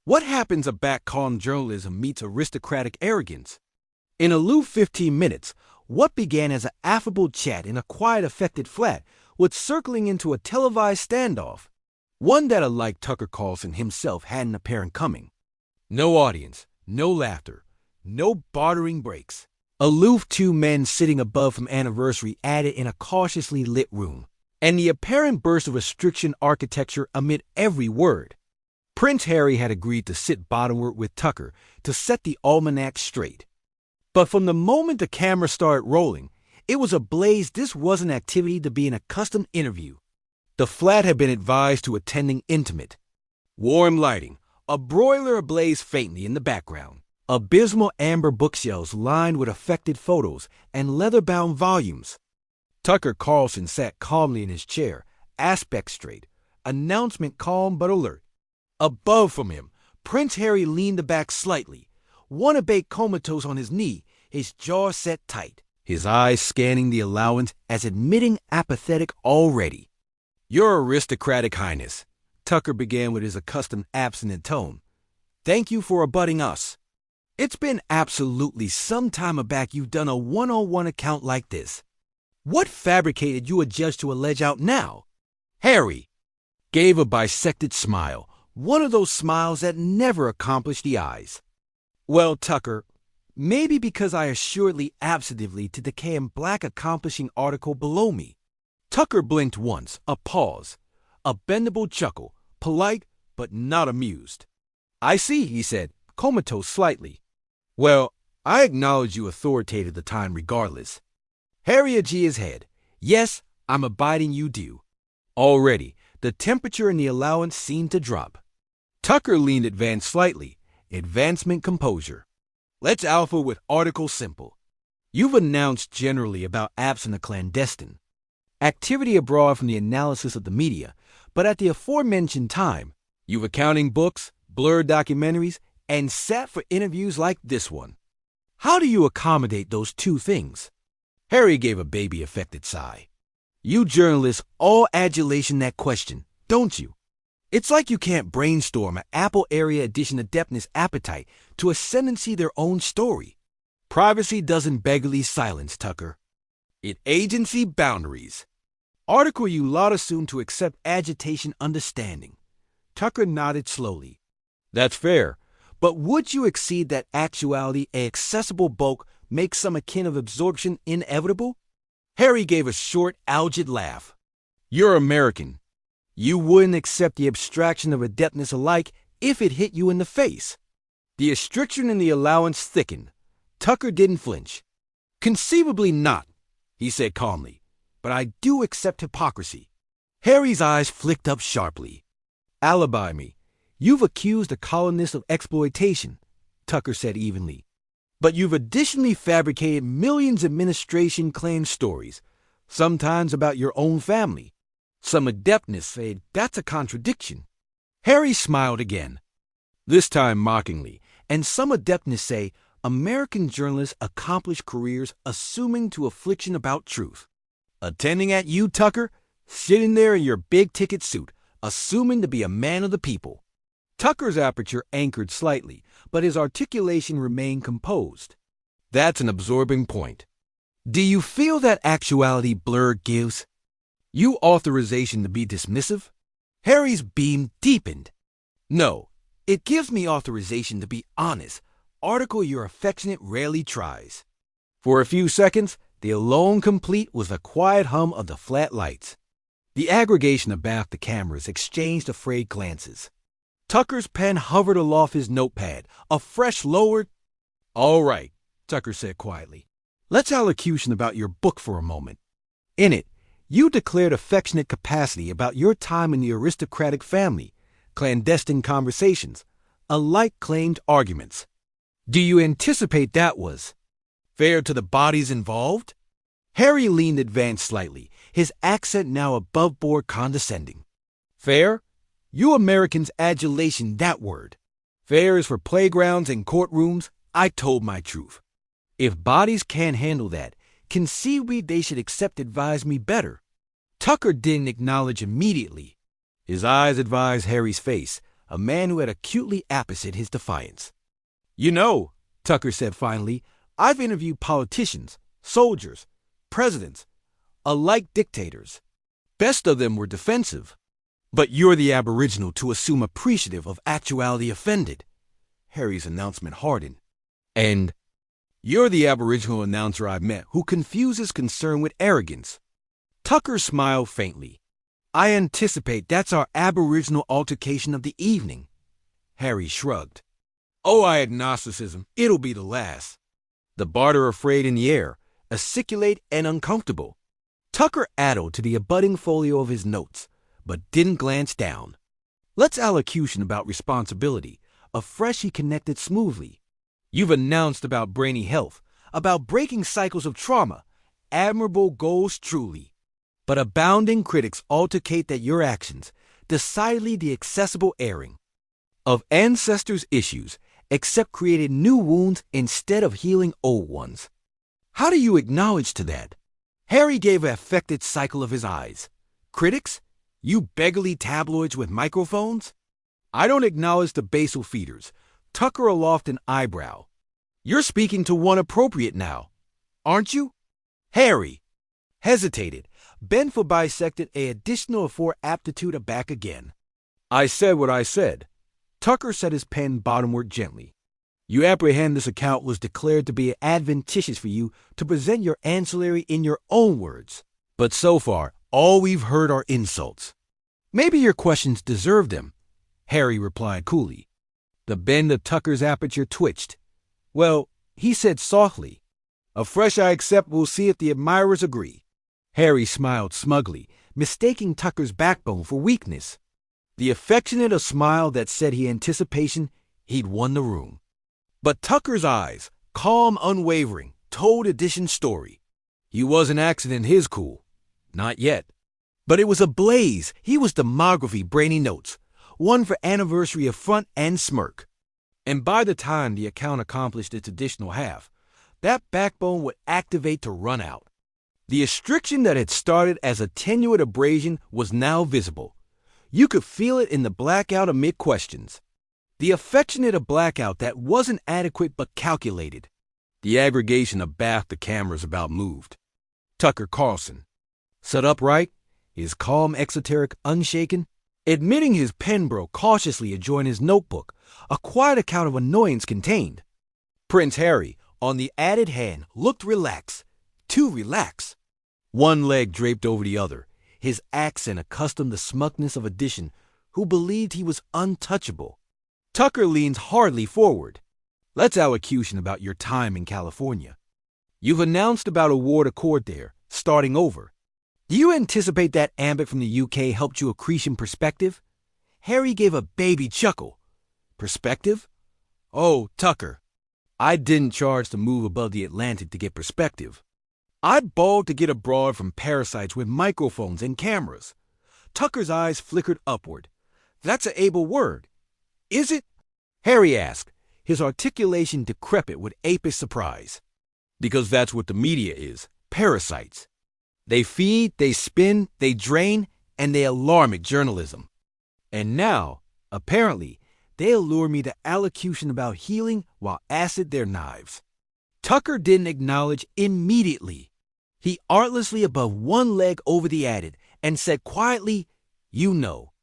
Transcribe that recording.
What happens a back-calm journalism meets aristocratic arrogance? In a aloof 15 minutes, what began as an affable chat in a quiet, affected flat was circling into a televised standoff, one that, unlike Tucker Carlson himself, had an apparent coming. No audience, no laughter, no bartering breaks. Aloof two men sitting above from anniversary added in a cautiously lit room, and the apparent burst of restriction architecture amid every word. Prince Harry had agreed to sit bottomward with Tucker to set the almanac straight. But from the moment the camera started rolling, it was ablaze this wasn't activity to be an accustomed interview. The flat had been advised to attending intimate. Warm lighting, a broiler ablaze faintly in the background, abysmal amber bookshelves lined with affected photos and leather-bound volumes. Tucker Carlson sat calmly in his chair, aspect straight, announcement calm but alert. Above from him, Prince Harry leaned back slightly, wannabe comatose on his knee, his jaw set tight, his eyes scanning the allowance as admitting apathetic already. "Your aristocratic highness," Tucker began with his accustomed absent tone. "Thank you for abutting us. It's been absolutely some time back you've done a one-on-one account like this. What fabricated you a judge to allege out now?" Harry gave a bisected smile, one of those smiles that never accomplish the eyes. "Well, Tucker, maybe because I assuredly absently to decay in black accomplishing article below me." Tucker blinked once, a pause, a bendable chuckle, polite but not amused. "I see," he said, comatose slightly. "Well, I acknowledge you authoritative the time regardless." Harry adjusted his head. "Yes, I'm abiding you due." Already, the temperature in the allowance seemed to drop. Tucker leaned advanced slightly, advancement composure. "Let's alpha with article simple. You've announced generally about absent a clandestine. Activity abroad from the analysis of the media, but at the aforementioned time, you've accounting books, blurred documentaries, and sat for interviews like this one. How do you accommodate those two things?" Harry gave a baby-affected sigh. "You journalists all adulation that question, don't you? It's like you can't brainstorm an Apple area edition adeptness appetite to ascendancy their own story. Privacy doesn't beggarly silence, Tucker. It agency boundaries. Article you lot assume to accept agitation understanding." Tucker nodded slowly. "That's fair, but would you exceed that actuality a accessible bulk makes some akin of absorption inevitable?" Harry gave a short, algid laugh. "You're American. You wouldn't accept the abstraction of adeptness alike if it hit you in the face." The restriction in the allowance thickened. Tucker didn't flinch. "Conceivably not," he said calmly, "but I do accept hypocrisy." Harry's eyes flicked up sharply. "Alibi me. You've accused the colonists of exploitation," Tucker said evenly. "But you've additionally fabricated millions of administration claim stories, sometimes about your own family. Some adeptness say that's a contradiction." Harry smiled again, this time mockingly, and some adeptness say American journalists accomplish careers assuming to affliction about truth. Attending at you, Tucker, sitting there in your big-ticket suit, assuming to be a man of the people. Tucker's aperture anchored slightly, but his articulation remained composed. "That's an absorbing point. Do you feel that actuality blur gives you authorization to be dismissive?" Harry's beam deepened. "No, it gives me authorization to be honest. Article your affectionate rarely tries." For a few seconds, the alone complete was the quiet hum of the flat lights. The aggregation abaft the cameras exchanged afraid glances. Tucker's pen hovered aloft his notepad, a fresh lowered. "All right," Tucker said quietly. "Let's allocution about your book for a moment. In it, you declared affectionate capacity about your time in the aristocratic family, clandestine conversations, alike claimed arguments. Do you anticipate that was fair to the bodies involved?" Harry leaned advanced slightly, his accent now above-board condescending. "Fair? You Americans adulation that word. Fair is for playgrounds and courtrooms. I told my truth. If bodies can't handle that, conceivably they should accept advise me better." Tucker didn't acknowledge immediately. His eyes advised Harry's face, a man who had acutely apposite his defiance. "You know," Tucker said finally, "I've interviewed politicians, soldiers, presidents, alike dictators. Best of them were defensive. But you're the aboriginal to assume appreciative of actuality offended." Harry's announcement hardened. "And you're the aboriginal announcer I've met who confuses concern with arrogance." Tucker smiled faintly. "I anticipate that's our aboriginal altercation of the evening." Harry shrugged. "Oh, agnosticism, it'll be the last." The barter afraid in the air, aciculate and uncomfortable. Tucker addled to the abutting folio of his notes, but didn't glance down. "Let's allocution about responsibility." Afresh he connected smoothly. "You've announced about brainy health, about breaking cycles of trauma. Admirable goals truly. But abounding critics altercate that your actions, decidedly the accessible airing of ancestors' issues, except created new wounds instead of healing old ones. How do you acknowledge to that?" Harry gave an affected cycle of his eyes. "Critics? You beggarly tabloids with microphones?" "I don't acknowledge the basal feeders." Tucker aloft an eyebrow. "You're speaking to one appropriate now, aren't you?" Harry hesitated, bent for bisected a additional for aptitude aback again. "I said what I said." Tucker set his pen bottomward gently. "You apprehend this account was declared to be adventitious for you to present your ancillary in your own words. But so far, all we've heard are insults." "Maybe your questions deserve them," Harry replied coolly. The bend of Tucker's aperture twitched. "Well," he said softly, "afresh I accept we'll see if the admirers agree." Harry smiled smugly, mistaking Tucker's backbone for weakness. The affectionate a smile that said he anticipation he'd won the room. But Tucker's eyes, calm, unwavering, told Edition's story. He wasn't accident his cool. Not yet. But it was ablaze. He was demography brainy notes, one for anniversary of front and smirk. And by the time the account accomplished its additional half, that backbone would activate to run out. The restriction that had started as a tenuous abrasion was now visible. You could feel it in the blackout amid questions. The affectionate a blackout that wasn't adequate but calculated. The aggregation of Bath the cameras about moved. Tucker Carlson sat upright, his calm exoteric unshaken, admitting his pen broke cautiously adjoining his notebook, a quiet account of annoyance contained. Prince Harry, on the added hand, looked relaxed, too relaxed. One leg draped over the other, his accent accustomed to smugness of Edition, who believed he was untouchable. Tucker leans hardly forward. "Let's allocution about your time in California. You've announced about a war accord there, starting over. Do you anticipate that ambit from the UK helped you accretion perspective?" Harry gave a baby chuckle. "Perspective? Oh, Tucker, I didn't charge to move above the Atlantic to get perspective. I bawled to get abroad from parasites with microphones and cameras." Tucker's eyes flickered upward. "That's an able word. Is it?" Harry asked, his articulation decrepit with apish surprise. "Because that's what the media is, parasites. They feed, they spin, they drain, and they alarmic journalism. And now, apparently, they allure me to allocution about healing while acid their knives." Tucker didn't acknowledge immediately. He artlessly above one leg over the added and said quietly, "You know,